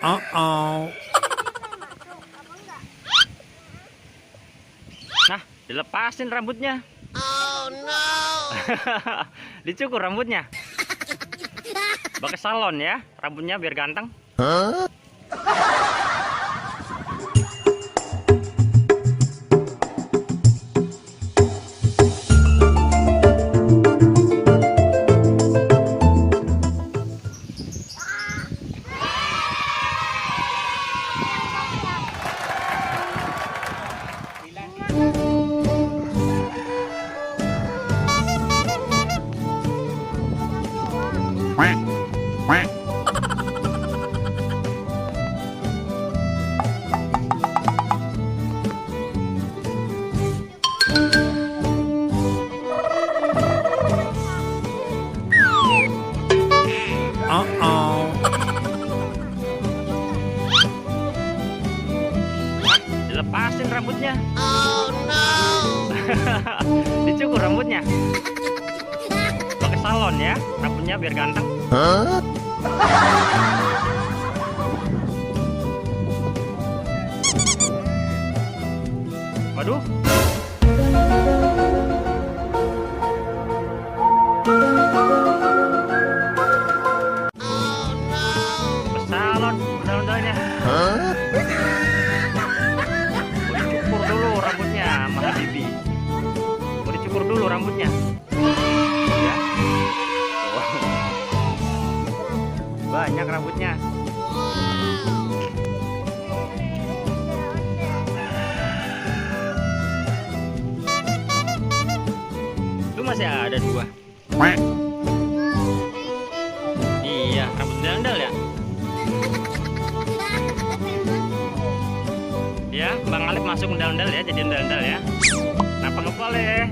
Oh. Nah, dilepasin rambutnya. Oh no. Dicukur rambutnya. Pakai salon ya, rambutnya biar ganteng. Oh. Dilepasin rambutnya. Oh no. Dicukur rambutnya. Pakai salon ya, rambutnya biar ganteng. Waduh. Oh no. Pakai salon, benar-benarnya. Mau dicukur dulu rambutnya sama Habibi. Mau dicukur dulu rambutnya. Ya. Wow. Banyak rambutnya. Itu masih ada 2. Iya, rambut dandal ya. Ya, Bang Alif masuk undal-undal ya, jadi undal-undal ya. Kenapa nggak boleh?